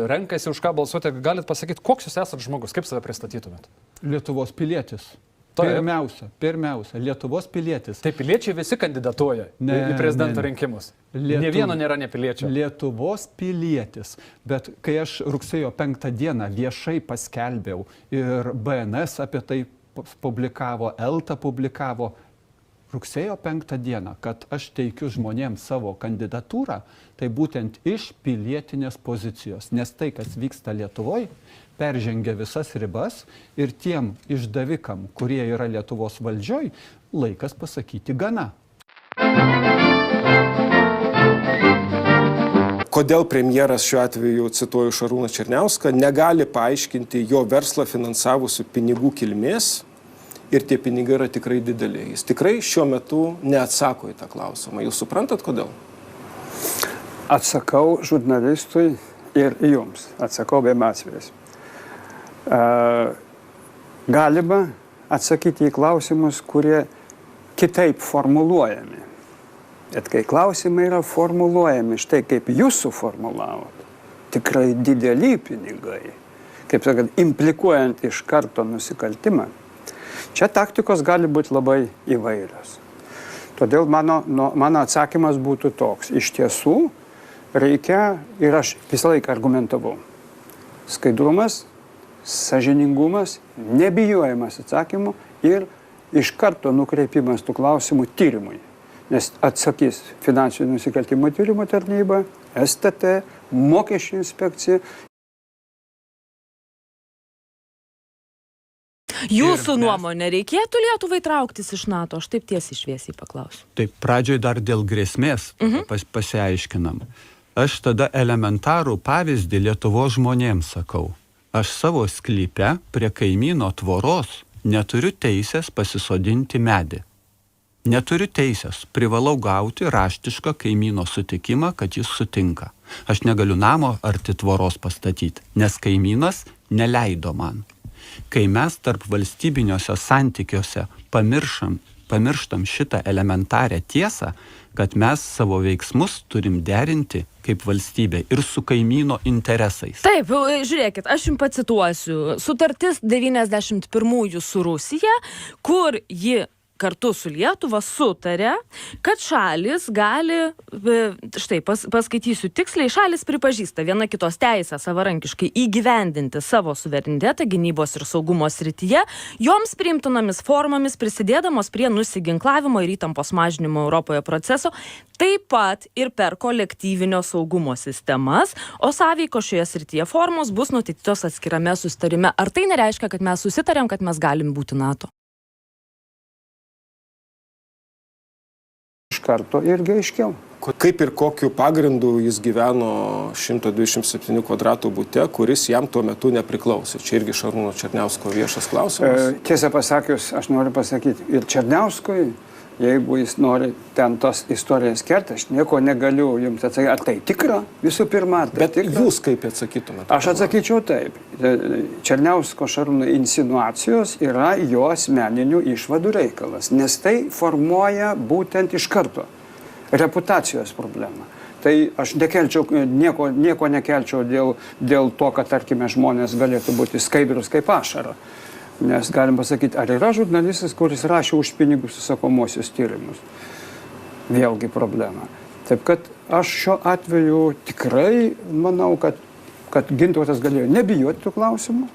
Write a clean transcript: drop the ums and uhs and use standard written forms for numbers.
renkasi už ką balsuoti, galit pasakyti, koks jūs esate žmogus, kaip save pristatytumėt? Lietuvos pilietis. Pirmiausia, Lietuvos pilietis. Tai piliečiai visi kandidatuoja į prezidento rinkimus. Ne vieno nėra nepiliečio. Lietuvos pilietis. Bet kai aš rugsėjo 5 dieną viešai paskelbiau ir BNS apie tai publikavo, ELTA publikavo, rugsėjo 5 dieną, kad aš teikiu žmonėms savo kandidatūrą, tai būtent iš pilietinės pozicijos. Nes tai, kas vyksta Lietuvoje, peržengia visas ribas ir tiem išdavikam, kurie yra Lietuvos valdžioj, laikas pasakyti gana. Kodėl premjeras šiuo atveju, cituoju Šarūną Černiauską, negali paaiškinti jo verslą finansavusių pinigų kilmės ir tie pinigai yra tikrai dideli. Jis tikrai šiuo metu neatsako į tą klausimą. Jūs suprantat, kodėl? Atsakau žurnalistui ir jums. Atsakau abiem atvejais. Galima atsakyti į klausimus, kurie kitaip formuluojami. Bet kai klausimai yra formuluojami, štai kaip jūs suformulavot, tikrai dideli pinigai, kaip sakant, implikuojant iš karto nusikaltimą, čia taktikos gali būti labai įvairios. Todėl mano atsakymas būtų toks. Iš tiesų reikia, ir aš visą laiką argumentavau, skaidrumas, sąžiningumas, nebijojimas atsakymų ir iš karto nukreipimas tų klausimų tyrimui. Nes atsakys finansinių nusikaltimų tyrimo tarnyba, STT, mokesčių inspekcija. Jūsų nuomonė, reikėtų Lietuvai trauktis iš NATO? Aš taip tiesiai šviesiai paklausiu. Taip, pradžioj dar dėl grėsmės pasiaiškinam. Aš tada elementarų pavyzdį Lietuvos žmonėms sakau. Aš savo sklype prie kaimyno tvoros neturiu teisės pasisodinti medį. Neturiu teisės, privalau gauti raštišką kaimyno sutikimą, kad jis sutinka. Aš negaliu namo arti tvoros pastatyti, nes kaimynas neleido man. Kai mes tarp valstybiniuose santykiuose pamirštam šitą elementarę tiesą, kad mes savo veiksmus turim derinti kaip valstybė ir su kaimyno interesais. Taip, žiūrėkit, aš jums pacituosiu. Sutartis 91-ųjų su Rusija, kur ji kartu su Lietuva sutarė, kad šalis gali, štai paskaitysiu tiksliai, šalis pripažįsta viena kitos teisę savarankiškai įgyvendinti savo suverenitetą gynybos ir saugumo srityje, joms priimtinomis formomis prisidėdamos prie nusiginklavimo ir įtampos mažinimo Europoje proceso, taip pat ir per kolektyvinio saugumo sistemas, o sąveiko šioje srityje formos bus nustatytos atskirame susitarime. Ar tai nereiškia, kad mes susitarėm, kad mes galim būti NATO? Karto irgi aiškiau. Kaip ir kokiu pagrindu jis gyveno 127 kvadratų bute, kuris jam tuo metu nepriklausė. Čia irgi Šarūno Černiausko viešas klausimas. Tiesą pasakius, aš noriu pasakyti, ir Černiauskui, jeigu jis nori ten tos istorijas kerti, aš nieko negaliu jums atsakyti. Ar tai tikra visų pirma? Bet jūs kaip atsakytumėte? Aš atsakyčiau taip. Černiausko Šarūno insinuacijos yra jo asmeninių išvadų reikalas, nes tai formuoja būtent iš karto reputacijos problemą. Tai aš nieko nekelčiau dėl to, kad, tarkime, žmonės galėtų būti skaidrus kaip ašara. Nes galim pasakyti, ar yra žurnalistas, kuris rašė už pinigus užsakomuosius tyrimus. Vėlgi problema. Taip kad aš šiuo atveju tikrai manau, kad Gintautas galėjo nebijoti tų klausimų.